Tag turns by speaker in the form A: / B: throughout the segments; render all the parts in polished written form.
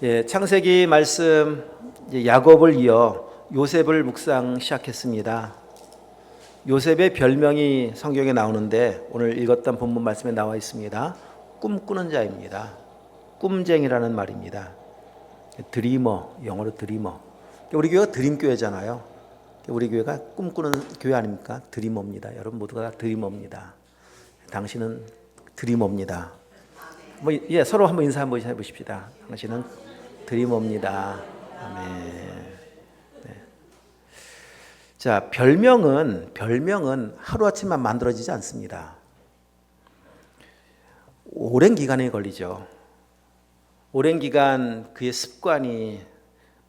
A: 창세기 말씀 야곱을 이어 요셉을 묵상 시작했습니다. 요셉의 별명이 성경에 나오는데 오늘 읽었던 본문 말씀에 나와 있습니다. 꿈꾸는 자입니다. 꿈쟁이라는 말입니다. 드리머, 영어로 드리머. 우리 교회가 드림교회잖아요. 우리 교회가 꿈꾸는 교회 아닙니까? 드리머입니다. 여러분 모두가 드리머입니다. 당신은 드리머입니다. 서로 한번 인사 한번 해보십시다. 당신은 드리머입니다. 아멘. 네. 자, 별명은 하루아침만 만들어지지 않습니다. 오랜 기간이 걸리죠. 오랜 기간 그의 습관이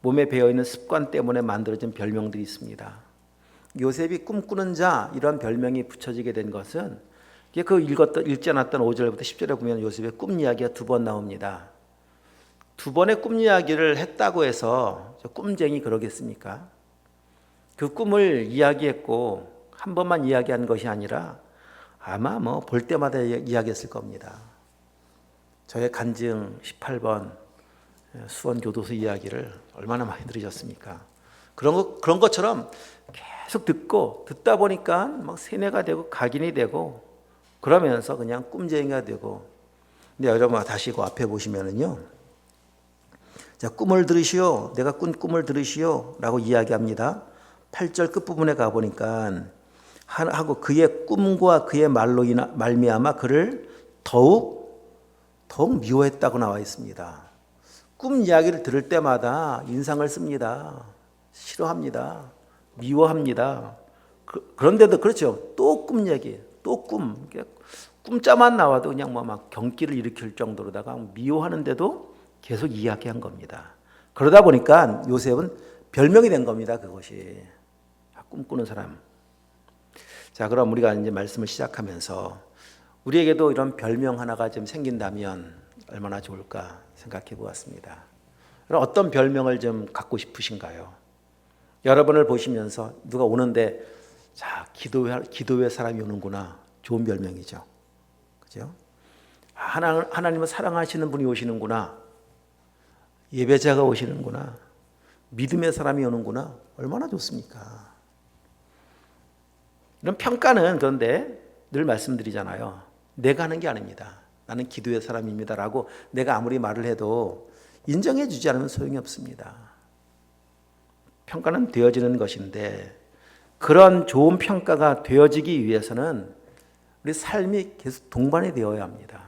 A: 몸에 배어있는 습관 때문에 만들어진 별명들이 있습니다. 요셉이 꿈꾸는 자 이런 별명이 붙여지게 된 것은 읽지 않았던 5절부터 10절에 보면 요셉의 꿈 이야기가 두 번 나옵니다. 두 번의 꿈 이야기를 했다고 해서 꿈쟁이 그러겠습니까? 그 꿈을 이야기했고 한 번만 이야기한 것이 아니라 아마 볼 때마다 이야기했을 겁니다. 저의 간증 18번 수원 교도소 이야기를 얼마나 많이 들으셨습니까? 그런 것처럼 계속 듣다 보니까 막 세뇌가 되고 각인이 되고 그러면서 그냥 꿈쟁이가 되고. 근데 여러분 다시 그 앞에 보시면은요. 자, 꿈을 들으시오. 내가 꾼 꿈을 들으시오. 라고 이야기합니다. 8절 끝부분에 가보니까 하고 그의 꿈과 그의 말로 말미암아 그를 더욱 미워했다고 나와 있습니다. 꿈 이야기를 들을 때마다 인상을 씁니다. 싫어합니다. 미워합니다. 그런데도 그렇죠. 또 꿈 얘기, 또 꿈자만 나와도 그냥 막 경기를 일으킬 정도로다가 미워하는데도 계속 이야기한 겁니다. 그러다 보니까 요셉은 별명이 된 겁니다. 그것이 꿈꾸는 사람. 자, 그럼 우리가 이제 말씀을 시작하면서 우리에게도 이런 별명 하나가 좀 생긴다면 얼마나 좋을까 생각해 보았습니다. 어떤 별명을 좀 갖고 싶으신가요? 여러분을 보시면서 누가 오는데 자, 기도회 사람이 오는구나. 좋은 별명이죠. 그죠? 하나님을 사랑하시는 분이 오시는구나. 예배자가 오시는구나. 믿음의 사람이 오는구나. 얼마나 좋습니까? 이런 평가는 그런데 늘 말씀드리잖아요. 내가 하는 게 아닙니다. 나는 기도의 사람입니다 라고 내가 아무리 말을 해도 인정해 주지 않으면 소용이 없습니다. 평가는 되어지는 것인데 그런 좋은 평가가 되어지기 위해서는 우리 삶이 계속 동반이 되어야 합니다.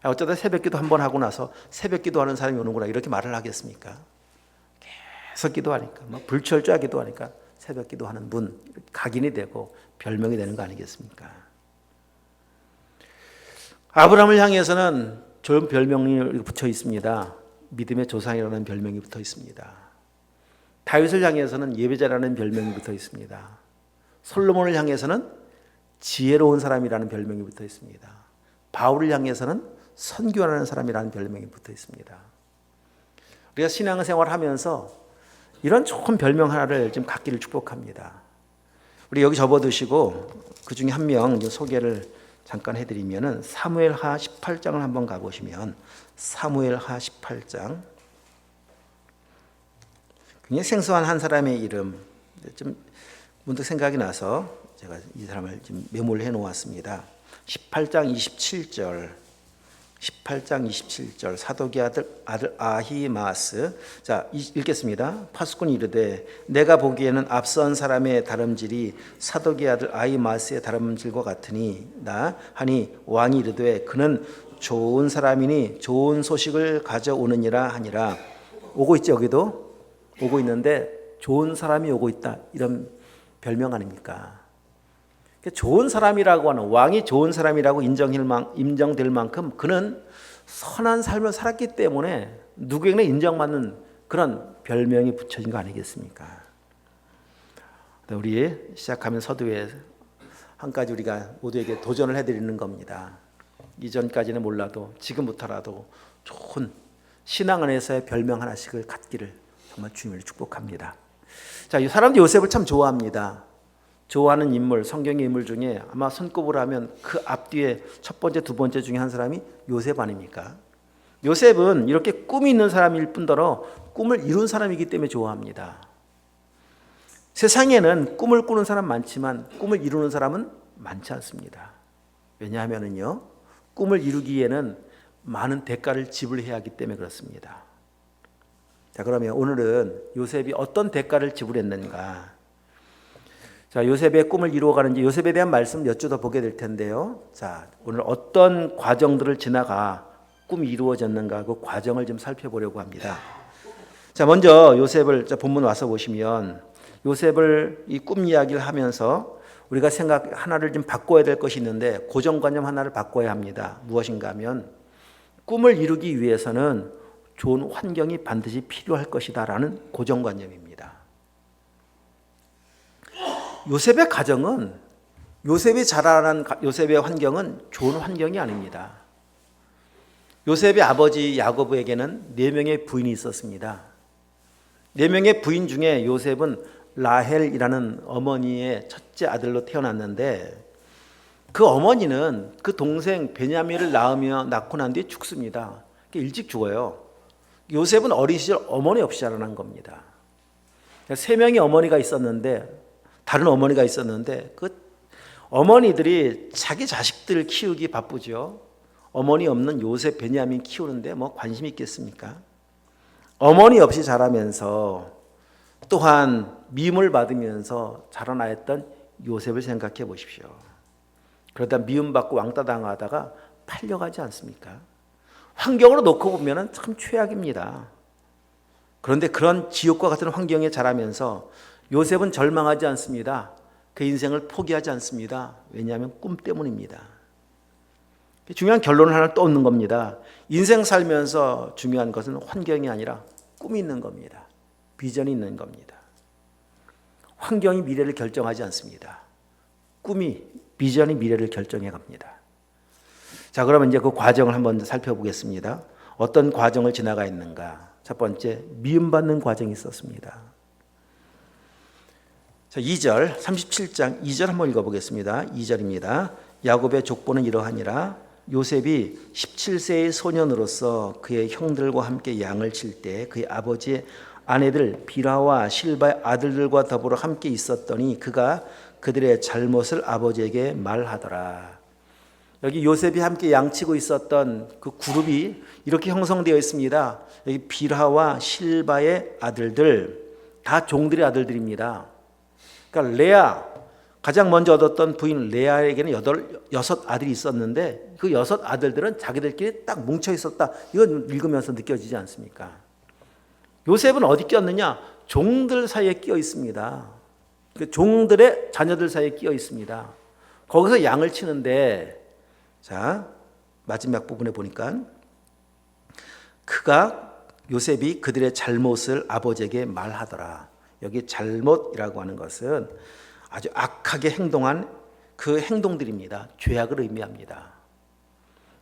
A: 어쩌다 새벽기도 한 번 하고 나서 새벽기도 하는 사람이 오는구나 이렇게 말을 하겠습니까? 계속 기도하니까 불철주야 기도하니까 새벽기도 하는 분 각인이 되고 별명이 되는 거 아니겠습니까? 아브라함을 향해서는 좋은 별명이 붙어 있습니다. 믿음의 조상이라는 별명이 붙어 있습니다. 다윗을 향해서는 예배자라는 별명이 붙어 있습니다. 솔로몬을 향해서는 지혜로운 사람이라는 별명이 붙어 있습니다. 바울을 향해서는 선교하는 사람이라는 별명이 붙어 있습니다. 우리가 신앙생활 하면서 이런 좋은 별명 하나를 좀 갖기를 축복합니다. 우리 여기 접어두시고 그 중에 한 명 소개를 잠깐 해드리면은 사무엘하 18장을 한번 가보시면 사무엘하 18장 굉장히 생소한 한 사람의 이름 좀 문득 생각이 나서 제가 이 사람을 좀 메모를 해놓았습니다. 18장 27절 사독의 아들 아히마스. 자, 읽겠습니다. 파수꾼이 이르되 내가 보기에는 앞선 사람의 다름질이 사독의 아들 아히마스의 다름질과 같으니나 하니 왕이 이르되 그는 좋은 사람이니 좋은 소식을 가져오느니라 하니라. 오고 있죠. 여기도 오고 있는데 좋은 사람이 오고 있다 이런 별명 아닙니까? 좋은 사람이라고 하는 왕이 좋은 사람이라고 인정될 만큼 그는 선한 삶을 살았기 때문에 누구에게나 인정받는 그런 별명이 붙여진 거 아니겠습니까? 우리 시작하면 서두에 한 가지 우리가 모두에게 도전을 해드리는 겁니다. 이전까지는 몰라도 지금부터라도 좋은 신앙 안에서의 별명 하나씩을 갖기를 정말 주님을 축복합니다. 자, 이 사람들이 요셉을 참 좋아합니다. 좋아하는 인물, 성경의 인물 중에 아마 손꼽으라 하면 그 앞뒤에 첫 번째, 두 번째 중에 한 사람이 요셉 아닙니까? 요셉은 이렇게 꿈이 있는 사람일 뿐더러 꿈을 이룬 사람이기 때문에 좋아합니다. 세상에는 꿈을 꾸는 사람 많지만 꿈을 이루는 사람은 많지 않습니다. 왜냐하면요, 꿈을 이루기에는 많은 대가를 지불해야 하기 때문에 그렇습니다. 자, 그러면 오늘은 요셉이 어떤 대가를 지불했는가? 자, 요셉의 꿈을 이루어가는지 요셉에 대한 말씀을 여쭈어 보게 될 텐데요. 자, 오늘 어떤 과정들을 지나가 꿈이 이루어졌는가 그 과정을 좀 살펴보려고 합니다. 자, 먼저 요셉을 본문 와서 보시면 요셉을 이 꿈 이야기를 하면서 우리가 생각 하나를 좀 바꿔야 될 것이 있는데 고정관념 하나를 바꿔야 합니다. 무엇인가 하면 꿈을 이루기 위해서는 좋은 환경이 반드시 필요할 것이다라는 고정관념입니다. 요셉의 가정은 요셉이 자라난 요셉의 환경은 좋은 환경이 아닙니다. 요셉의 아버지 야고보에게는 4명의 부인이 있었습니다. 4명의 부인 중에 요셉은 라헬이라는 어머니의 첫째 아들로 태어났는데 그 어머니는 그 동생 베냐민을 낳고 난 뒤에 죽습니다. 일찍 죽어요. 요셉은 어린 시절 어머니 없이 자라난 겁니다. 3명의 어머니가 있었는데 다른 어머니가 있었는데 그 어머니들이 자기 자식들 키우기 바쁘죠. 어머니 없는 요셉 베냐민 키우는데 뭐 관심 있겠습니까? 어머니 없이 자라면서 또한 미움을 받으면서 자라나였던 요셉을 생각해 보십시오. 그러다 미움받고 왕따 당하다가 팔려가지 않습니까? 환경으로 놓고 보면 참 최악입니다. 그런데 그런 지옥과 같은 환경에 자라면서 요셉은 절망하지 않습니다. 그 인생을 포기하지 않습니다. 왜냐하면 꿈 때문입니다. 중요한 결론을 하나 또 얻는 겁니다. 인생 살면서 중요한 것은 환경이 아니라 꿈이 있는 겁니다. 비전이 있는 겁니다. 환경이 미래를 결정하지 않습니다. 꿈이, 비전이 미래를 결정해 갑니다. 자, 그러면 이제 그 과정을 한번 살펴보겠습니다. 어떤 과정을 지나가 있는가? 첫 번째, 미움받는 과정이 있었습니다. 자, 2절, 37장 2절 한번 읽어보겠습니다. 2절입니다. 야곱의 족보는 이러하니라. 요셉이 17세의 소년으로서 그의 형들과 함께 양을 칠 때 그의 아버지의 아내들 비라와 실바의 아들들과 더불어 함께 있었더니 그가 그들의 잘못을 아버지에게 말하더라. 여기 요셉이 함께 양치고 있었던 그 그룹이 이렇게 형성되어 있습니다. 여기 비라와 실바의 아들들 다 종들의 아들들입니다. 그러니까 레아, 가장 먼저 얻었던 부인 레아에게는 6 아들이 있었는데 그 6 아들들은 자기들끼리 딱 뭉쳐 있었다. 이건 읽으면서 느껴지지 않습니까? 요셉은 어디 꼈느냐? 종들 사이에 끼어 있습니다. 그 종들의 자녀들 사이에 끼어 있습니다. 거기서 양을 치는데, 자, 마지막 부분에 보니까 요셉이 그들의 잘못을 아버지에게 말하더라. 여기 잘못이라고 하는 것은 아주 악하게 행동한 그 행동들입니다. 죄악을 의미합니다.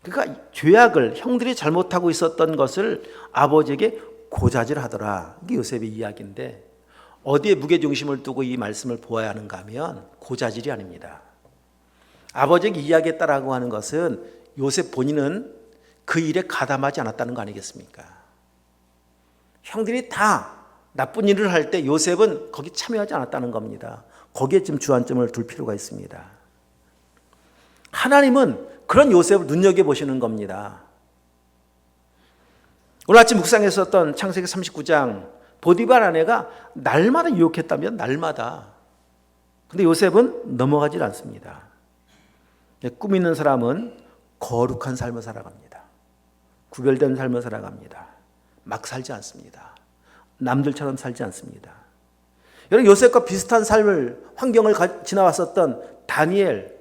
A: 그러니까 죄악을 형들이 잘못하고 있었던 것을 아버지에게 고자질하더라. 이게 요셉의 이야기인데 어디에 무게중심을 두고 이 말씀을 보아야 하는가 하면 고자질이 아닙니다. 아버지에게 이야기했다라고 하는 것은 요셉 본인은 그 일에 가담하지 않았다는 거 아니겠습니까? 형들이 다 나쁜 일을 할 때 요셉은 거기 참여하지 않았다는 겁니다. 거기에 좀 주안점을 둘 필요가 있습니다. 하나님은 그런 요셉을 눈여겨보시는 겁니다. 오늘 아침 묵상했었던 창세기 39장 보디발 아내가 날마다 유혹했다면 날마다. 근데 요셉은 넘어가질 않습니다. 꿈 있는 사람은 거룩한 삶을 살아갑니다. 구별된 삶을 살아갑니다. 막 살지 않습니다. 남들처럼 살지 않습니다. 여러분 요셉과 비슷한 환경을 지나왔었던 다니엘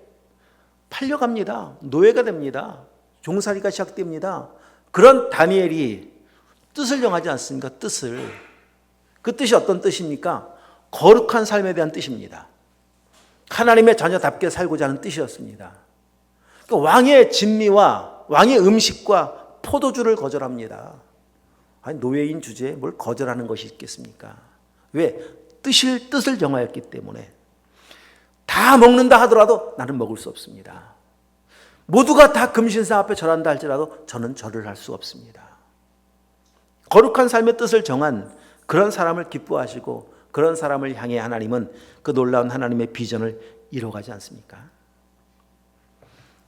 A: 팔려갑니다. 노예가 됩니다. 종살이가 시작됩니다. 그런 다니엘이 뜻을 정하지 않습니까? 뜻을. 그 뜻이 어떤 뜻입니까? 거룩한 삶에 대한 뜻입니다. 하나님의 자녀답게 살고자 하는 뜻이었습니다. 그러니까 왕의 진미와 왕의 음식과 포도주를 거절합니다. 아니, 노예인 주제에 뭘 거절하는 것이 있겠습니까? 왜? 뜻을 정하였기 때문에. 다 먹는다 하더라도 나는 먹을 수 없습니다. 모두가 다 금신상 앞에 절한다 할지라도 저는 절을 할 수 없습니다. 거룩한 삶의 뜻을 정한 그런 사람을 기뻐하시고 그런 사람을 향해 하나님은 그 놀라운 하나님의 비전을 이루어가지 않습니까?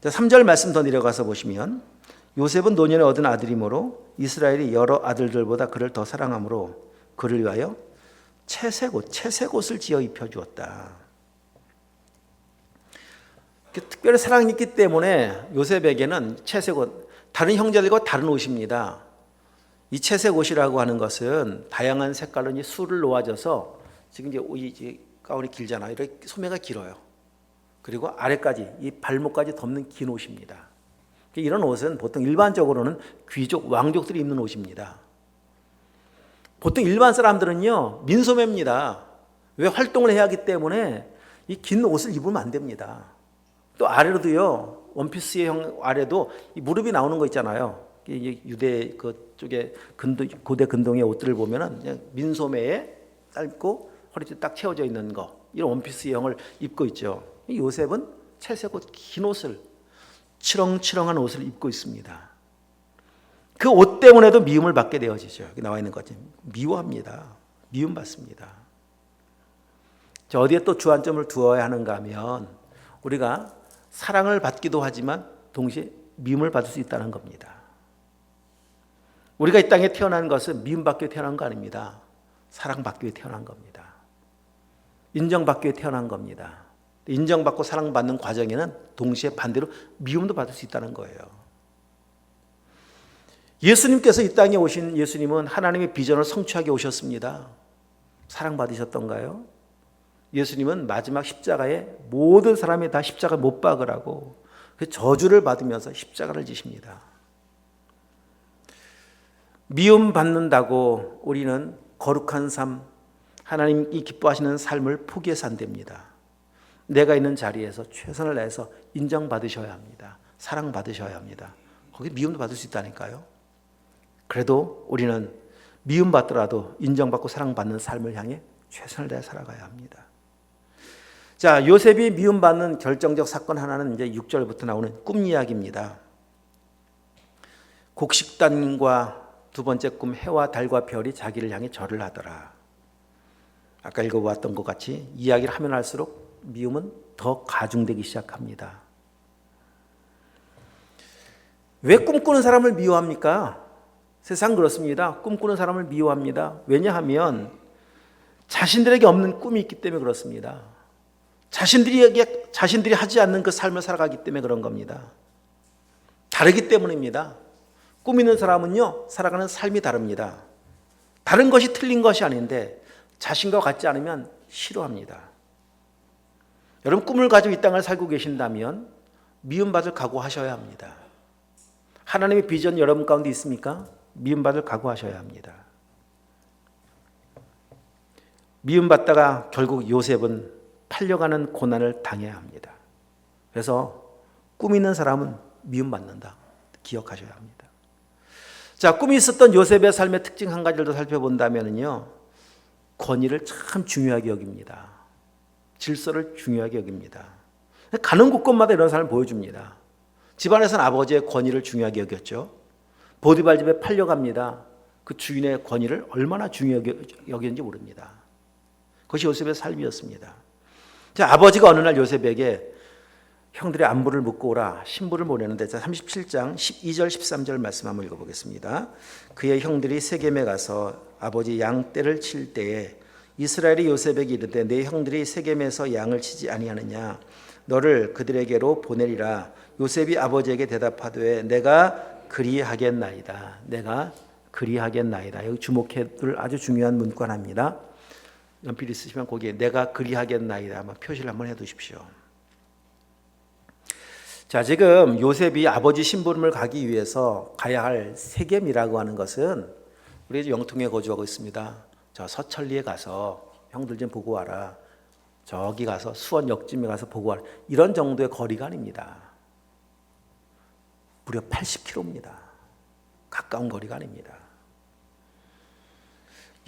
A: 자, 3절 말씀 더 내려가서 보시면 요셉은 노년에 얻은 아들이므로 이스라엘이 여러 아들들보다 그를 더 사랑하므로 그를 위하여 채색 옷을 지어 입혀주었다. 특별히 사랑이 있기 때문에 요셉에게는 채색 옷, 다른 형제들과 다른 옷입니다. 이 채색 옷이라고 하는 것은 다양한 색깔로 술을 놓아져서 지금 이제 가운이 길잖아요. 이렇게 소매가 길어요. 그리고 아래까지 이 발목까지 덮는 긴 옷입니다. 이런 옷은 보통 일반적으로는 귀족, 왕족들이 입는 옷입니다. 보통 일반 사람들은요 민소매입니다. 왜? 활동을 해야 하기 때문에 이 긴 옷을 입으면 안 됩니다. 또 아래로도요 원피스의 형 아래도 이 무릎이 나오는 거 있잖아요. 유대 그쪽에 고대 근동의 옷들을 보면은 그냥 민소매에 짧고 허리띠 딱 채워져 있는 거, 이런 원피스형을 입고 있죠. 요셉은 채색 옷, 긴 옷을, 치렁치렁한 옷을 입고 있습니다. 그 옷 때문에도 미움을 받게 되어지죠. 여기 나와 있는 거지. 미워합니다. 미움받습니다. 자, 어디에 또 주안점을 두어야 하는가 하면 우리가 사랑을 받기도 하지만 동시에 미움을 받을 수 있다는 겁니다. 우리가 이 땅에 태어난 것은 미움받기 위해 태어난 거 아닙니다. 사랑받기 위해 태어난 겁니다. 인정받기 위해 태어난 겁니다. 인정받고 사랑받는 과정에는 동시에 반대로 미움도 받을 수 있다는 거예요. 예수님께서 이 땅에 오신 예수님은 하나님의 비전을 성취하게 오셨습니다. 사랑받으셨던가요? 예수님은 마지막 십자가에 모든 사람이 다 십자가 못 박으라고 그 저주를 받으면서 십자가를 지십니다. 미움받는다고 우리는 거룩한 삶, 하나님이 기뻐하시는 삶을 포기해서 안 됩니다. 내가 있는 자리에서 최선을 다해서 인정받으셔야 합니다. 사랑받으셔야 합니다. 거기 미움도 받을 수 있다니까요. 그래도 우리는 미움받더라도 인정받고 사랑받는 삶을 향해 최선을 다해 살아가야 합니다. 자, 요셉이 미움받는 결정적 사건 하나는 이제 6절부터 나오는 꿈 이야기입니다. 곡식단과 두 번째 꿈, 해와 달과 별이 자기를 향해 절을 하더라. 아까 읽어보았던 것 같이 이야기를 하면 할수록 미움은 더 가중되기 시작합니다. 왜 꿈꾸는 사람을 미워합니까? 세상 그렇습니다. 꿈꾸는 사람을 미워합니다. 왜냐하면 자신들에게 없는 꿈이 있기 때문에 그렇습니다. 자신들이 하지 않는 그 삶을 살아가기 때문에 그런 겁니다. 다르기 때문입니다. 꿈 있는 사람은요 살아가는 삶이 다릅니다. 다른 것이 틀린 것이 아닌데 자신과 같지 않으면 싫어합니다. 여러분, 꿈을 가지고 이 땅을 살고 계신다면 미움받을 각오하셔야 합니다. 하나님의 비전 여러분 가운데 있습니까? 미움받을 각오하셔야 합니다. 미움받다가 결국 요셉은 팔려가는 고난을 당해야 합니다. 그래서 꿈 있는 사람은 미움받는다. 기억하셔야 합니다. 자, 꿈이 있었던 요셉의 삶의 특징 한 가지를 더 살펴본다면요, 권위를 참 중요하게 여깁니다. 질서를 중요하게 여깁니다. 가는 곳곳마다 이런 삶을 보여줍니다. 집안에서는 아버지의 권위를 중요하게 여겼죠. 보디발 집에 팔려갑니다. 그 주인의 권위를 얼마나 중요하게 여겼는지 모릅니다. 그것이 요셉의 삶이었습니다. 자, 아버지가 어느 날 요셉에게 형들의 안부를 묻고 오라 신부를 보내는데, 37장 12절 13절 말씀 한번 읽어보겠습니다. 그의 형들이 세겜에 가서 아버지 양떼를 칠 때에 이스라엘이 요셉에게 이르되 내 형들이 세겜에서 양을 치지 아니하느냐, 너를 그들에게로 보내리라. 요셉이 아버지에게 대답하되 내가 그리하겠나이다. 내가 그리하겠나이다. 여기 주목해야 될 아주 중요한 문구입니다. 연필 있으시면 거기에 내가 그리하겠나이다 한번 표시를 한번 해두십시오. 자, 지금 요셉이 아버지 심부름을 가기 위해서 가야 할 세겜이라고 하는 것은, 우리 영통에 거주하고 있습니다. 저 서천리에 가서 형들 좀 보고 와라. 저기 가서 수원 역쯤에 가서 보고 와라. 이런 정도의 거리가 아닙니다. 무려 80km입니다. 가까운 거리가 아닙니다.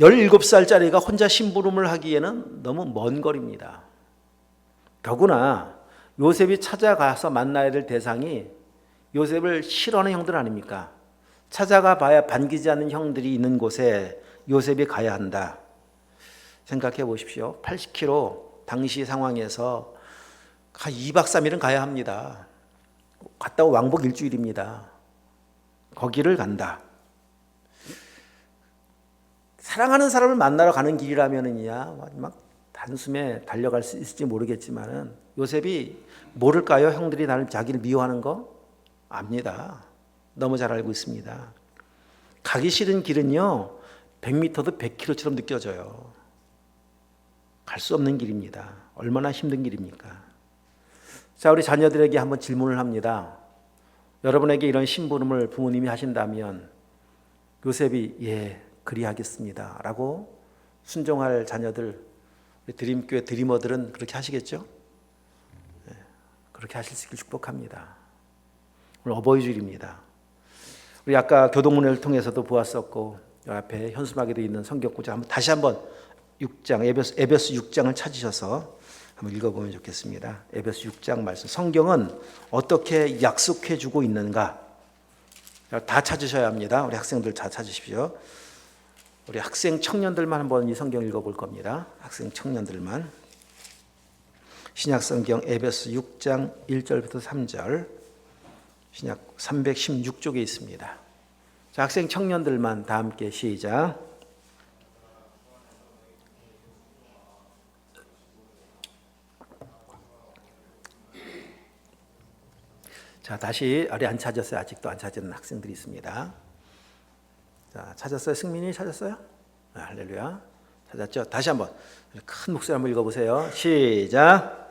A: 17살짜리가 혼자 심부름을 하기에는 너무 먼 거리입니다. 더구나 요셉이 찾아가서 만나야 될 대상이 요셉을 싫어하는 형들 아닙니까? 찾아가 봐야 반기지 않는 형들이 있는 곳에 요셉이 가야 한다. 생각해 보십시오. 80km 당시 상황에서 한 2박 3일은 가야 합니다. 갔다 오 왕복 일주일입니다. 거기를 간다. 사랑하는 사람을 만나러 가는 길이라면은야 막 단숨에 달려갈 수 있을지 모르겠지만은 요셉이 모를까요? 형들이 자기를 미워하는 거 압니다. 너무 잘 알고 있습니다. 가기 싫은 길은요 100m도 100km처럼 느껴져요. 갈 수 없는 길입니다. 얼마나 힘든 길입니까? 자, 우리 자녀들에게 한번 질문을 합니다. 여러분에게 이런 심부름을 부모님이 하신다면 요셉이 예 그리하겠습니다 라고 순종할 자녀들, 우리 드림교회 드리머들은 그렇게 하시겠죠? 네, 그렇게 하실 수 있길 축복합니다. 오늘 어버이주일입니다. 우리 아까 교동문회를 통해서도 보았었고 앞에 현수막에 되어 있는 성경구절 다시 한번 6장 에베소 6장을 찾으셔서 한번 읽어보면 좋겠습니다. 에베소 6장 말씀. 성경은 어떻게 약속해 주고 있는가? 다 찾으셔야 합니다. 우리 학생들 다 찾으십시오. 우리 학생 청년들만 한번 이 성경 읽어볼 겁니다. 학생 청년들만. 신약성경 에베소 6장 1절부터 3절. 신약 316쪽에 있습니다. 자, 학생 청년들만 다 함께 시작. 자, 다시 아래 안 찾았어요. 아직도 안 찾은 학생들이 있습니다. 자, 찾았어요? 승민이 찾았어요? 아, 할렐루야. 찾았죠? 다시 한번 큰 목소리 한번 읽어보세요. 시작.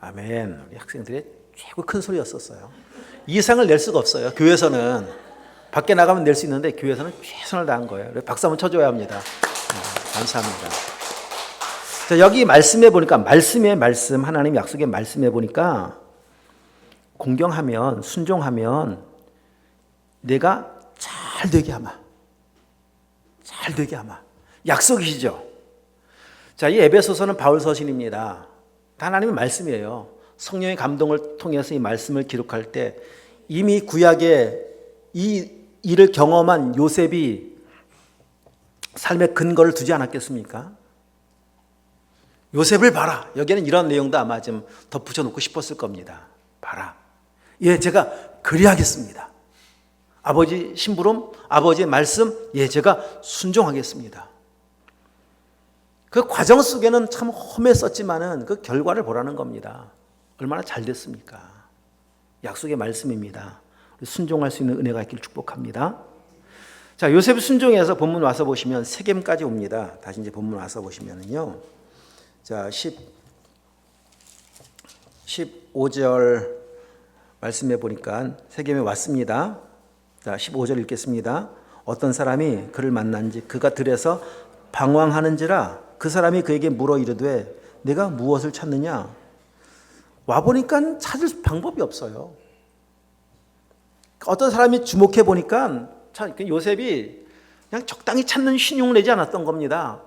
A: 아멘. 우리 학생들의 최고 큰 소리였었어요. 이상을 낼 수가 없어요. 교회에서는 밖에 나가면 낼 수 있는데 교회에서는 최선을 다한 거예요. 박수 한번 쳐줘야 합니다. 감사합니다. 자, 여기 말씀해 보니까 말씀의 말씀 하나님 약속의 말씀해 보니까 공경하면 순종하면 내가 잘 되게 하마. 잘 되게 하마. 약속이시죠. 자, 이 에베소서는 바울 서신입니다. 하나님의 말씀이에요. 성령의 감동을 통해서 이 말씀을 기록할 때 이미 구약에 이 일을 경험한 요셉이 삶의 근거를 두지 않았겠습니까? 요셉을 봐라. 여기에는 이런 내용도 아마 좀 덧붙여 놓고 싶었을 겁니다. 봐라. 예, 제가 그리하겠습니다. 아버지 심부름, 아버지의 말씀, 예, 제가 순종하겠습니다. 그 과정 속에는 참 험했었지만은 그 결과를 보라는 겁니다. 얼마나 잘 됐습니까? 약속의 말씀입니다. 순종할 수 있는 은혜가 있기를 축복합니다. 자, 요셉 순종해서 본문 와서 보시면 세겜까지 옵니다. 다시 이제 본문 와서 보시면은요. 자, 15절 말씀해 보니까 세겜에 왔습니다. 자, 15절 읽겠습니다. 어떤 사람이 그를 만난지 그가 들에서 방황하는지라 그 사람이 그에게 물어 이르되 내가 무엇을 찾느냐? 와 보니까 찾을 방법이 없어요. 어떤 사람이 주목해 보니까 요셉이 그냥 적당히 찾는 신용을 내지 않았던 겁니다.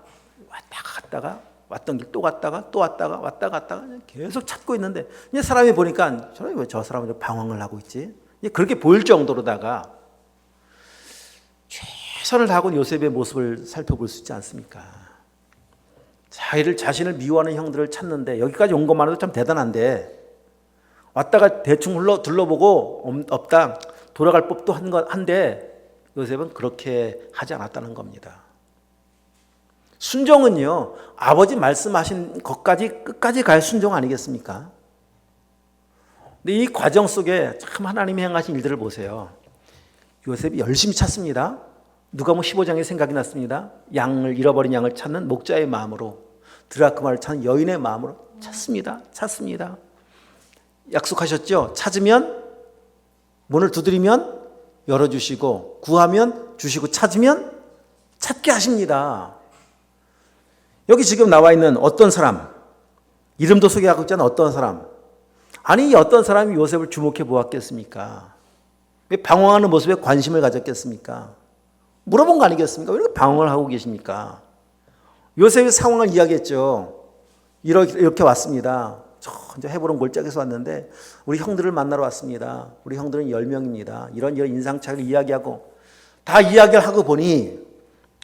A: 왔다가 갔다가 왔던 길 또 갔다가 또 왔다가 왔다 갔다가 계속 찾고 있는데 이제 사람이 보니까 왜 저 사람은 방황을 하고 있지? 그렇게 보일 정도로다가 최선을 다하고 요셉의 모습을 살펴볼 수 있지 않습니까? 자신을 미워하는 형들을 찾는데 여기까지 온 것만 해도 참 대단한데 왔다가 대충 둘러보고 없다 돌아갈 법도 한데 요셉은 그렇게 하지 않았다는 겁니다. 순종은요 아버지 말씀하신 것까지 끝까지 갈 순종 아니겠습니까? 근데 이 과정 속에 참 하나님이 행하신 일들을 보세요. 요셉이 열심히 찾습니다. 누가복음 15장에 생각이 났습니다. 잃어버린 양을 찾는 목자의 마음으로 드라크마를 찾는 여인의 마음으로 찾습니다. 약속하셨죠? 찾으면 문을 두드리면 열어주시고 구하면 주시고 찾으면 찾게 하십니다. 여기 지금 나와 있는 어떤 사람, 이름도 소개하고 있잖아요. 어떤 사람. 아니 어떤 사람이 요셉을 주목해 보았겠습니까? 왜 방황하는 모습에 관심을 가졌겠습니까? 물어본 거 아니겠습니까? 왜 이렇게 방황을 하고 계십니까? 요셉의 상황을 이야기했죠. 이렇게 왔습니다. 저 이제 헤브론 골짜기에서 왔는데 우리 형들을 만나러 왔습니다. 우리 형들은 10명입니다. 이런 인상 차이를 이야기하고 다 이야기를 하고 보니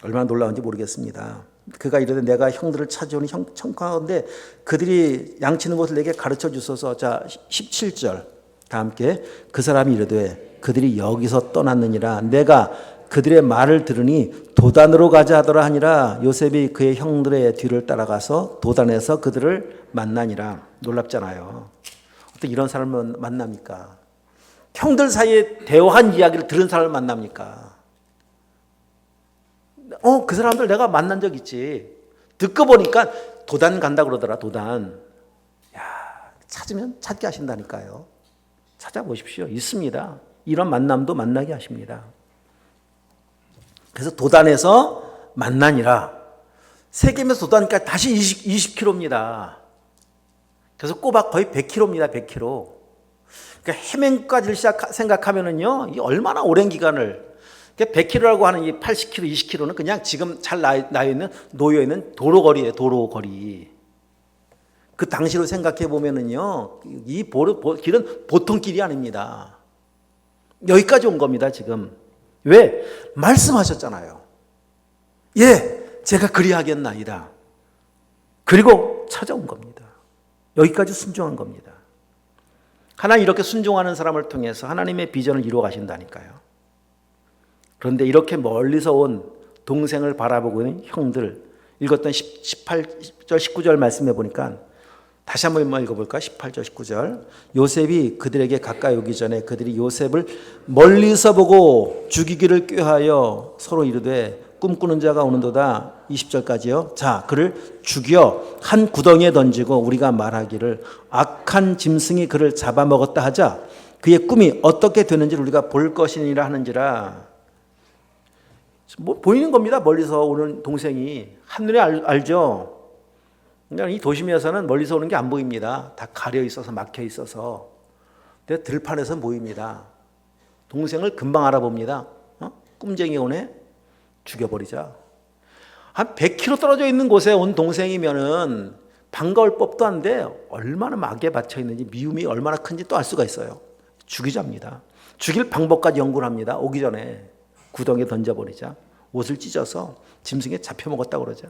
A: 얼마나 놀라운지 모르겠습니다. 그가 이르되 내가 형들을 찾아오니 청하건대 그들이 양치는 곳을 내게 가르쳐 주소서. 자 17절 다 함께 그 사람이 이르되 그들이 여기서 떠났느니라 내가 그들의 말을 들으니 도단으로 가자 하더라 하니라. 요셉이 그의 형들의 뒤를 따라가서 도단에서 그들을 만나니라. 놀랍잖아요. 어떻게 이런 사람을 만납니까? 형들 사이에 대화한 이야기를 들은 사람을 만납니까? 그 사람들 내가 만난 적 있지. 듣고 보니까 도단 간다 그러더라. 도단. 야, 찾으면 찾게 하신다니까요. 찾아보십시오. 있습니다. 이런 만남도 만나게 하십니다. 그래서 도단에서 만나니라. 세겜에서 도단까지 다시 20km입니다. 그래서 꼬박 거의 100km입니다. 100km. 그러니까 해맹까지를 생각하면은요, 이 얼마나 오랜 기간을. 100km라고 하는 이 80km, 20km는 그냥 지금 잘 놓여 있는 도로거리예요. 도로거리. 그 당시로 생각해 보면은요, 이 길은 보통 길이 아닙니다. 여기까지 온 겁니다. 지금. 왜? 말씀하셨잖아요. 예, 제가 그리하겠나이다. 그리고 찾아온 겁니다. 여기까지 순종한 겁니다. 하나님 이렇게 순종하는 사람을 통해서 하나님의 비전을 이루어 가신다니까요. 그런데 이렇게 멀리서 온 동생을 바라보고 있는 형들, 읽었던 18절, 19절 말씀해 보니까 다시 한번 읽어볼까? 18절, 19절. 요셉이 그들에게 가까이 오기 전에 그들이 요셉을 멀리서 보고 죽이기를 꾀하여 서로 이르되 꿈꾸는 자가 오는도다. 20절까지요. 자, 그를 죽여 한 구덩이에 던지고 우리가 말하기를 악한 짐승이 그를 잡아먹었다 하자. 그의 꿈이 어떻게 되는지를 우리가 볼 것이니라 하는지라. 뭐 보이는 겁니다. 멀리서 오는 동생이. 한눈에 알죠. 그냥 이 도심에서는 멀리서 오는 게 안 보입니다. 다 가려 있어서 막혀 있어서. 근데 들판에서 보입니다. 동생을 금방 알아봅니다. 꿈쟁이 오네? 죽여버리자. 한 100km 떨어져 있는 곳에 온 동생이면은 반가울 법도 한데 얼마나 막에 받쳐 있는지 미움이 얼마나 큰지 또 알 수가 있어요. 죽이자입니다. 죽일 방법까지 연구를 합니다. 오기 전에 구덩이에 던져버리자. 옷을 찢어서 짐승에 잡혀먹었다고 그러죠.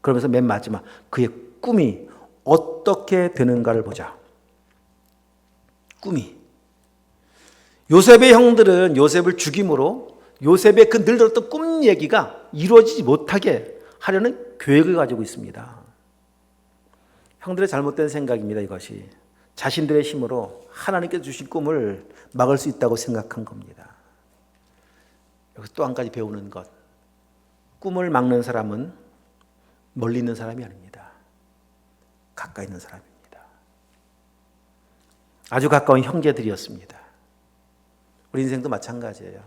A: 그러면서 맨 마지막 그의 꿈이 어떻게 되는가를 보자. 꿈이. 요셉의 형들은 요셉을 죽임으로 요셉의 그 늘 들었던 꿈 얘기가 이루어지지 못하게 하려는 계획을 가지고 있습니다. 형들의 잘못된 생각입니다. 이것이. 자신들의 힘으로 하나님께서 주신 꿈을 막을 수 있다고 생각한 겁니다. 여기서 또 한 가지 배우는 것. 꿈을 막는 사람은 멀리 있는 사람이 아닙니다. 가까이 있는 사람입니다. 아주 가까운 형제들이었습니다. 우리 인생도 마찬가지예요.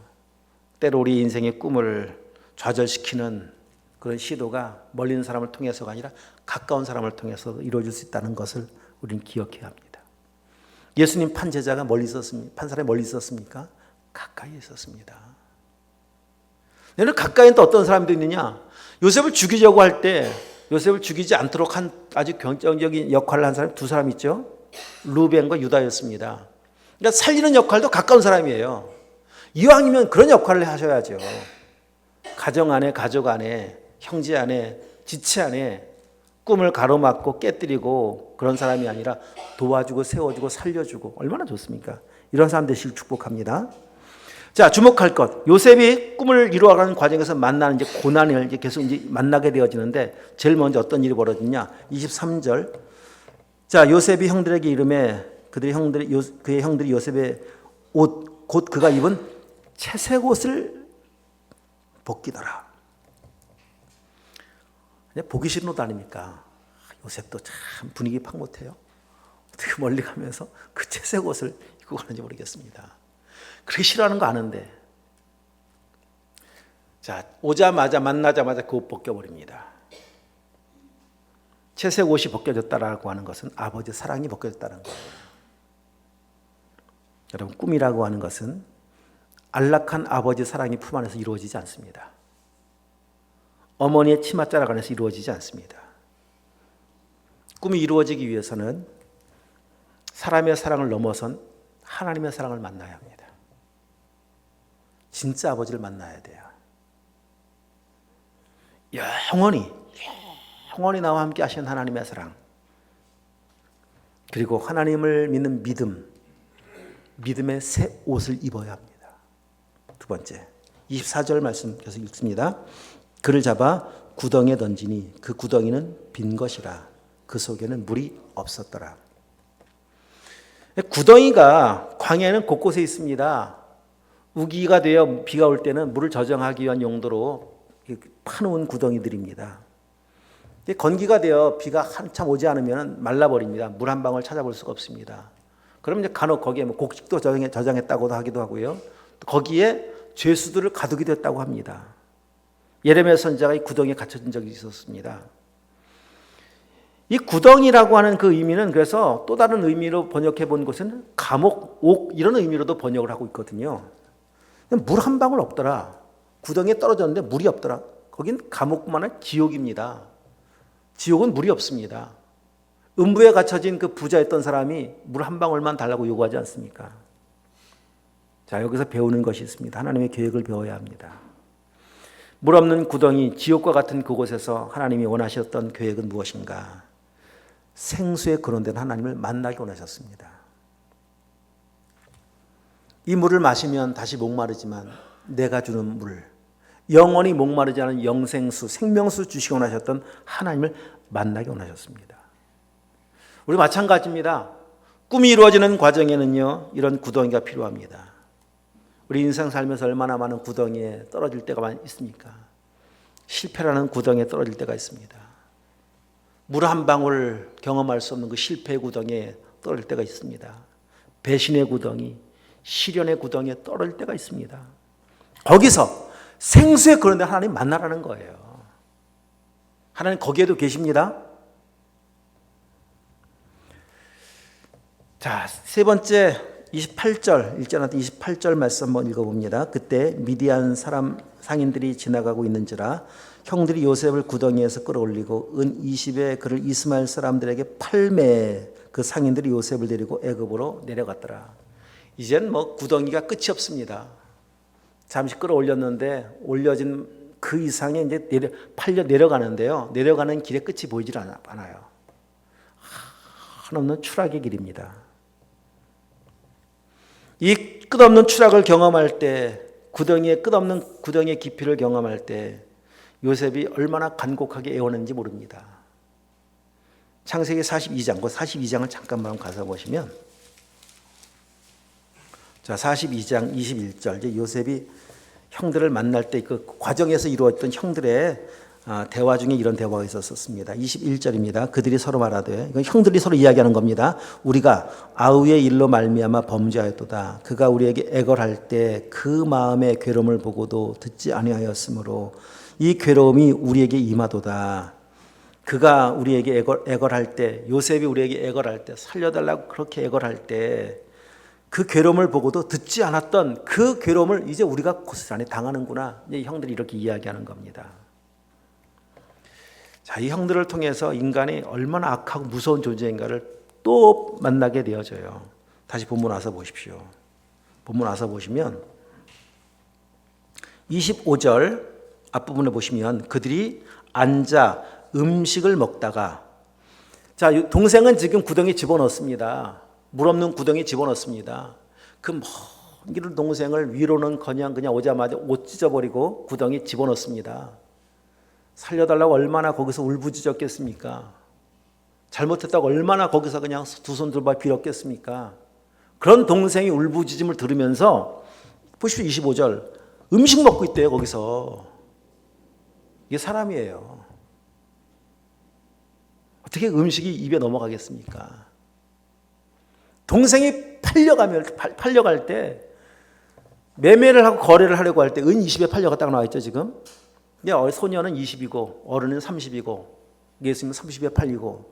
A: 때로 우리 인생의 꿈을 좌절시키는 그런 시도가 멀리 있는 사람을 통해서가 아니라 가까운 사람을 통해서 이루어질 수 있다는 것을 우리는 기억해야 합니다. 예수님 판 제자가 멀리 있었습니까? 판 사람이 멀리 있었습니까? 가까이 있었습니다. 너는 가까이는 또 어떤 사람도 있느냐? 요셉을 죽이려고 할 때 요셉을 죽이지 않도록 한 아주 결정적인 역할을 한 사람이 두 사람 있죠. 루벤과 유다였습니다. 그러니까 살리는 역할도 가까운 사람이에요. 이왕이면 그런 역할을 하셔야죠. 가정 안에, 가족 안에, 형제 안에, 지체 안에 꿈을 가로막고 깨뜨리고 그런 사람이 아니라 도와주고 세워주고 살려주고 얼마나 좋습니까? 이런 사람 되시길 축복합니다. 자, 주목할 것. 요셉이 꿈을 이루어가는 과정에서 만나는 이제 고난을 이제 계속 이제 만나게 되어지는데 제일 먼저 어떤 일이 벌어지냐? 23절. 자, 요셉이 형들에게 이름에 그의 형들이 요셉의 옷, 곧 그가 입은 채색 옷을 벗기더라. 보기 싫은 옷 아닙니까? 요셉도 참 분위기 팍 못해요. 어떻게 멀리 가면서 그 채색 옷을 입고 가는지 모르겠습니다. 그렇게 싫어하는 거 아는데. 자, 오자마자 만나자마자 그 옷 벗겨버립니다. 채색 옷이 벗겨졌다라고 하는 것은 아버지의 사랑이 벗겨졌다는 거예요. 여러분, 꿈이라고 하는 것은 안락한 아버지의 사랑이 품 안에서 이루어지지 않습니다. 어머니의 치맛자락 안에서 이루어지지 않습니다. 꿈이 이루어지기 위해서는 사람의 사랑을 넘어선 하나님의 사랑을 만나야 합니다. 진짜 아버지를 만나야 돼요. 영원히 나와 함께 하신 하나님의 사랑, 그리고 하나님을 믿는 믿음의 새 옷을 입어야 합니다. 두 번째, 24절 말씀 계속 읽습니다. 그를 잡아 구덩이에 던지니 그 구덩이는 빈 것이라 그 속에는 물이 없었더라. 구덩이가 광야에는 곳곳에 있습니다. 우기가 되어 비가 올 때는 물을 저장하기 위한 용도로 파놓은 구덩이들입니다. 건기가 되어 비가 한참 오지 않으면 말라버립니다. 물 한 방울 찾아볼 수가 없습니다. 그럼 이제 간혹 거기에 곡식도 저장했다고도 하기도 하고요. 거기에 죄수들을 가두기도 했다고 합니다. 예레미야 선지자가 이 구덩이에 갇혀진 적이 있었습니다. 이 구덩이라고 하는 그 의미는 그래서 또 다른 의미로 번역해 본 것은 감옥, 옥 이런 의미로도 번역을 하고 있거든요. 물 한 방울 없더라. 구덩이에 떨어졌는데 물이 없더라. 거긴 감옥뿐만 아니라 지옥입니다. 지옥은 물이 없습니다. 음부에 갇혀진 그 부자였던 사람이 물 한 방울만 달라고 요구하지 않습니까? 자, 여기서 배우는 것이 있습니다. 하나님의 계획을 배워야 합니다. 물 없는 구덩이, 지옥과 같은 그곳에서 하나님이 원하셨던 계획은 무엇인가? 생수의 근원된 하나님을 만나기 원하셨습니다. 이 물을 마시면 다시 목마르지만 내가 주는 물, 영원히 목마르지 않은 영생수, 생명수 주시기 원하셨던 하나님을 만나기 원하셨습니다. 우리 마찬가지입니다. 꿈이 이루어지는 과정에는요, 이런 구덩이가 필요합니다. 우리 인생 살면서 얼마나 많은 구덩이에 떨어질 때가 있습니까? 실패라는 구덩이에 떨어질 때가 있습니다. 물 한 방울 경험할 수 없는 그 실패의 구덩이에 떨어질 때가 있습니다. 배신의 구덩이, 시련의 구덩이에 떨어질 때가 있습니다. 거기서 생수의 근원된 하나님 만나라는 거예요. 하나님 거기에도 계십니다. 자, 세 번째 28절, 일전한테 28절 말씀 한번 읽어봅니다. 그때 미디안 사람 상인들이 지나가고 있는지라 형들이 요셉을 구덩이에서 끌어올리고 은 20에 그를 이스마엘 사람들에게 팔매 그 상인들이 요셉을 데리고 애굽으로 내려갔더라. 이젠 구덩이가 끝이 없습니다. 잠시 끌어올렸는데 올려진 그 이상에 이제 팔려 내려가는데요. 내려가는 길의 끝이 보이질 않아요. 한없는 추락의 길입니다. 이 끝없는 추락을 경험할 때, 구덩이의 끝없는 구덩이의 깊이를 경험할 때 요셉이 얼마나 간곡하게 애원했는지 모릅니다. 창세기 42장, 그 42장을 잠깐만 가서 보시면, 자, 42장 21절, 이제 요셉이 형들을 만날 때 그 과정에서 이루어졌던 형들의 대화 중에 이런 대화가 있었습니다. 21절입니다. 그들이 서로 말하되, 이건 형들이 서로 이야기하는 겁니다. 우리가 아우의 일로 말미암아 범죄하였도다. 그가 우리에게 애걸할 때 그 마음의 괴로움을 보고도 듣지 아니하였으므로 이 괴로움이 우리에게 임하도다. 그가 우리에게 애걸할 때, 요셉이 우리에게 애걸할 때, 살려달라고 그렇게 애걸할 때 그 괴로움을 보고도 듣지 않았던 그 괴로움을 이제 우리가 고스란히 당하는구나. 이제 형들이 이렇게 이야기하는 겁니다. 자, 이 형들을 통해서 인간이 얼마나 악하고 무서운 존재인가를 또 만나게 되어져요. 다시 본문 와서 보십시오. 본문 와서 보시면 25절 앞부분에 보시면 그들이 앉아 음식을 먹다가, 자, 동생은 지금 구덩이에 집어넣습니다. 물 없는 구덩이에 집어넣습니다. 그 먼 길을 동생을 위로는 그냥 오자마자 옷 찢어버리고 구덩이에 집어넣습니다. 살려달라고 얼마나 거기서 울부짖었겠습니까? 잘못했다고 얼마나 거기서 그냥 두 손 들어 빌었겠습니까? 그런 동생이 울부짖음을 들으면서 보십시오. 25절 음식 먹고 있대요. 거기서. 이게 사람이에요. 어떻게 음식이 입에 넘어가겠습니까? 동생이 팔려갈 때, 매매를 하고 거래를 하려고 할 때 은 20에 팔려갔다고 나와 있죠 지금. 소녀는 20이고 어른은 30이고 예수님은 30에 팔리고,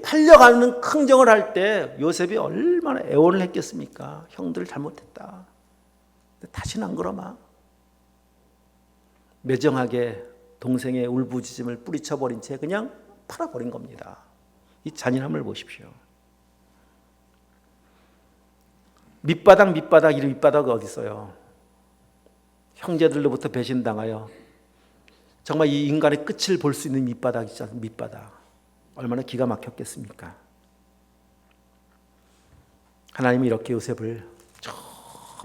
A: 팔려가는 흥정을 할 때 요셉이 얼마나 애원을 했겠습니까? 형들 잘못했다. 다시는 안 그러마. 매정하게 동생의 울부짖음을 뿌리쳐버린 채 그냥 팔아버린 겁니다. 이 잔인함을 보십시오. 밑바닥 이런 밑바닥이 어디 있어요? 형제들로부터 배신당하여 정말 이 인간의 끝을 볼 수 있는 밑바닥 있잖아요. 밑바닥. 얼마나 기가 막혔겠습니까? 하나님이 이렇게 요셉을 저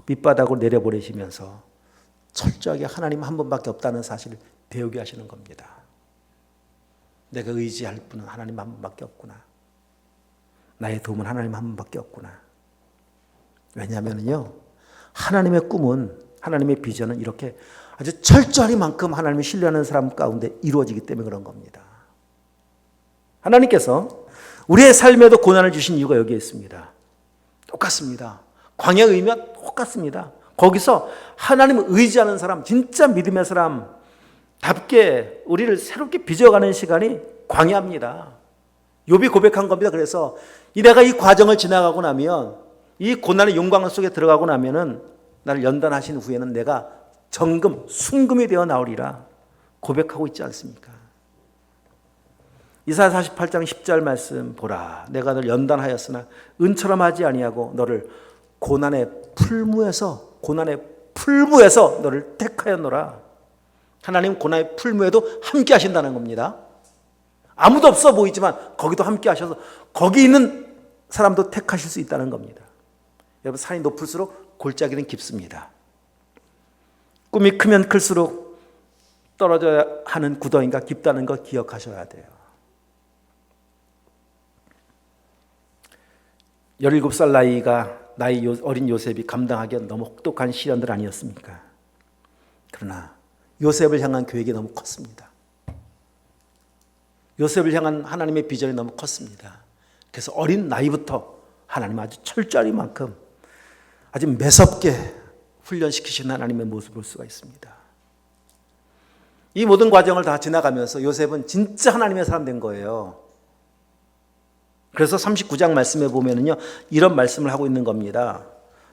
A: 밑바닥으로 내려보내시면서 철저하게 하나님 한 분밖에 없다는 사실을 배우게 하시는 겁니다. 내가 의지할 분은 하나님 한 분밖에 없구나. 나의 도움은 하나님 한 분밖에 없구나. 왜냐하면요, 하나님의 꿈은, 하나님의 비전은 이렇게 아주 철저하리만큼 하나님을 신뢰하는 사람 가운데 이루어지기 때문에 그런 겁니다. 하나님께서 우리의 삶에도 고난을 주신 이유가 여기에 있습니다. 똑같습니다. 광야에 의하면 똑같습니다. 거기서 하나님을 의지하는 사람, 진짜 믿음의 사람답게 우리를 새롭게 빚어가는 시간이 광야입니다. 욥이 고백한 겁니다. 그래서 내가 이 과정을 지나가고 나면, 이 고난의 영광 속에 들어가고 나면은 나를 연단하신 후에는 내가 정금, 순금이 되어 나오리라 고백하고 있지 않습니까? 이사야 48장 10절 말씀 보라. 내가 너를 연단하였으나 은처럼 하지 아니하고 너를 고난의 풀무에서 너를 택하였노라. 하나님 고난의 풀무에도 함께 하신다는 겁니다. 아무도 없어 보이지만 거기도 함께 하셔서 거기 있는 사람도 택하실 수 있다는 겁니다. 여러분, 산이 높을수록 골짜기는 깊습니다. 꿈이 크면 클수록 떨어져야 하는 구덩이가 깊다는 거 기억하셔야 돼요. 17살 나이 어린 요셉이 감당하기엔 너무 혹독한 시련들 아니었습니까? 그러나 요셉을 향한 계획이 너무 컸습니다. 요셉을 향한 하나님의 비전이 너무 컸습니다. 그래서 어린 나이부터 하나님 아주 철저하리만큼 아주 매섭게 훈련시키신 하나님의 모습을 볼 수가 있습니다. 이 모든 과정을 다 지나가면서 요셉은 진짜 하나님의 사람 된 거예요. 그래서 39장 말씀에 보면은요, 이런 말씀을 하고 있는 겁니다.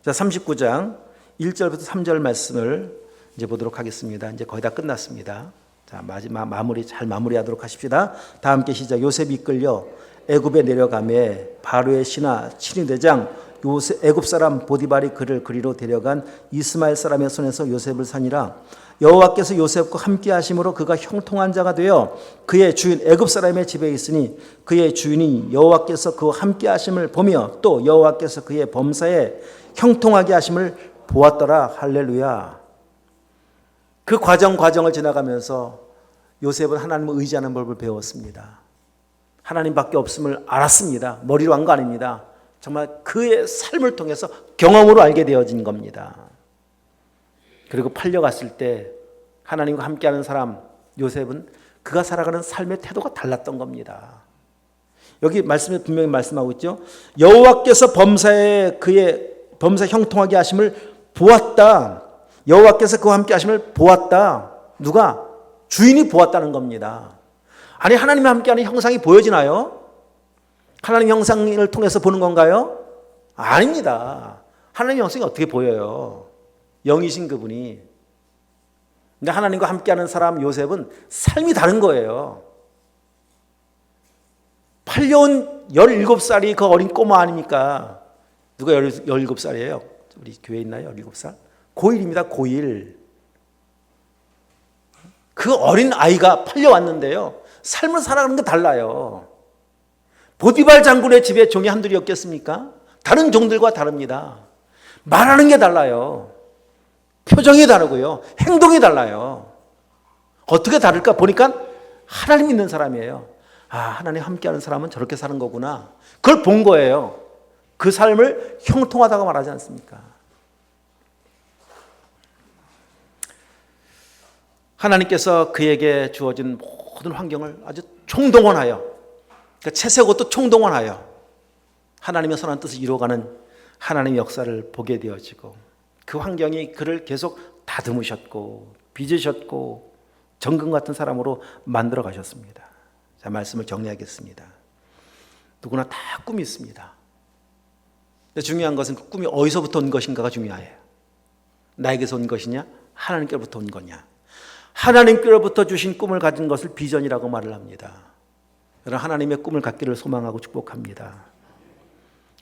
A: 자, 39장 1절부터 3절 말씀을 이제 보도록 하겠습니다. 이제 거의 다 끝났습니다. 자, 마지막 잘 마무리하도록 하십시다. 다 함께 시작. 요셉이 이끌려 애굽에 내려가매 바로의 신하 친위대장 애굽 사람 보디발이 그를 그리로 데려간 이스마엘 사람의 손에서 요셉을 산이라. 여호와께서 요셉과 함께 하심으로 그가 형통한 자가 되어 그의 주인 애굽 사람의 집에 있으니 그의 주인이 여호와께서 그와 함께 하심을 보며 또 여호와께서 그의 범사에 형통하게 하심을 보았더라. 할렐루야. 그 과정을 지나가면서 요셉은 하나님을 의지하는 법을 배웠습니다. 하나님밖에 없음을 알았습니다. 머리로 한 거 아닙니다. 정말 그의 삶을 통해서 경험으로 알게 되어진 겁니다. 그리고 팔려갔을 때 하나님과 함께하는 사람 요셉은 그가 살아가는 삶의 태도가 달랐던 겁니다. 여기 말씀에 분명히 말씀하고 있죠. 여호와께서 범사에 그의 범사 형통하게 하심을 보았다. 여호와께서 그와 함께 하심을 보았다. 누가? 주인이 보았다는 겁니다. 아니, 하나님과 함께하는 형상이 보여지나요? 하나님 형상을 통해서 보는 건가요? 아닙니다. 하나님 형상이 어떻게 보여요? 영이신 그분이. 근데 하나님과 함께하는 사람 요셉은 삶이 다른 거예요. 팔려온 17살이 그 어린 꼬마 아닙니까? 누가 17살이에요? 우리 교회에 있나요? 17살? 고1입니다. 고1. 그 어린 아이가 팔려왔는데요. 삶을 살아가는 게 달라요. 보디발 장군의 집에 종이 한둘이었겠습니까? 다른 종들과 다릅니다. 말하는 게 달라요. 표정이 다르고요. 행동이 달라요. 어떻게 다를까 보니까 하나님 믿는 사람이에요. 아, 하나님 함께하는 사람은 저렇게 사는 거구나. 그걸 본 거예요. 그 삶을 형통하다고 말하지 않습니까? 하나님께서 그에게 주어진 모든 환경을 아주 총동원하여, 그러니까 채색 옷도 총동원하여 하나님의 선한 뜻을 이루어가는 하나님의 역사를 보게 되어지고, 그 환경이 그를 계속 다듬으셨고 빚으셨고 정금 같은 사람으로 만들어 가셨습니다. 자, 말씀을 정리하겠습니다. 누구나 다 꿈이 있습니다. 근데 중요한 것은 그 꿈이 어디서부터 온 것인가가 중요해요. 나에게서 온 것이냐, 하나님께로부터 온 거냐. 하나님께로부터 주신 꿈을 가진 것을 비전이라고 말을 합니다. 여러분, 하나님의 꿈을 갖기를 소망하고 축복합니다.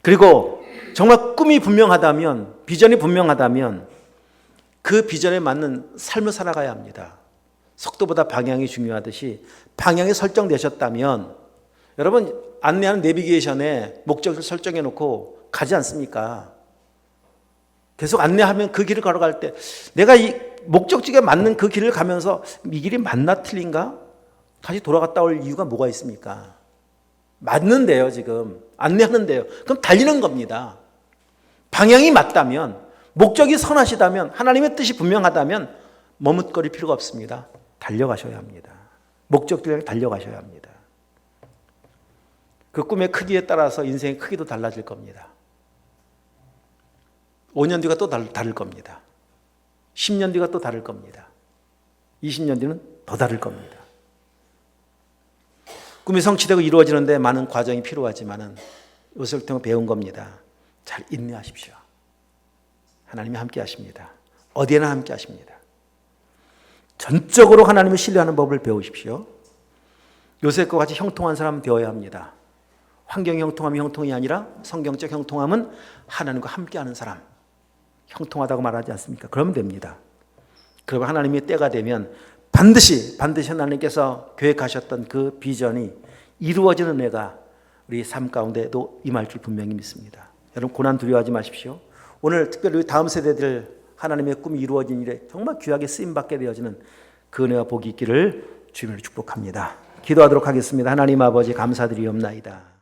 A: 그리고 정말 꿈이 분명하다면, 비전이 분명하다면 그 비전에 맞는 삶을 살아가야 합니다. 속도보다 방향이 중요하듯이 방향이 설정되셨다면, 여러분 안내하는 내비게이션에 목적을 설정해 놓고 가지 않습니까? 계속 안내하면 그 길을 걸어갈 때 내가 이 목적지에 맞는 그 길을 가면서 이 길이 맞나 틀린가? 다시 돌아갔다 올 이유가 뭐가 있습니까? 맞는데요, 지금. 안내하는데요. 그럼 달리는 겁니다. 방향이 맞다면, 목적이 선하시다면, 하나님의 뜻이 분명하다면 머뭇거릴 필요가 없습니다. 달려가셔야 합니다. 목적지에 달려가셔야 합니다. 그 꿈의 크기에 따라서 인생의 크기도 달라질 겁니다. 5년 뒤가 또 다를 겁니다. 10년 뒤가 또 다를 겁니다. 20년 뒤는 더 다를 겁니다. 꿈이 성취되고 이루어지는데 많은 과정이 필요하지만 이것을 통해 배운 겁니다. 잘 인내하십시오. 하나님이 함께 하십니다. 어디에나 함께 하십니다. 전적으로 하나님을 신뢰하는 법을 배우십시오. 요셉과 같이 형통한 사람 되어야 합니다. 환경이 형통함이 형통이 아니라 성경적 형통함은 하나님과 함께하는 사람. 형통하다고 말하지 않습니까? 그러면 됩니다. 그러면 하나님의 때가 되면 반드시 하나님께서 계획하셨던 그 비전이 이루어지는 해가 우리 삶 가운데도 임할 줄 분명히 믿습니다. 여러분, 고난 두려워하지 마십시오. 오늘 특별히 다음 세대들 하나님의 꿈이 이루어진 일에 정말 귀하게 쓰임받게 되어지는 그 은혜와 복이 있기를 주님을 축복합니다. 기도하도록 하겠습니다. 하나님 아버지 감사드리옵나이다.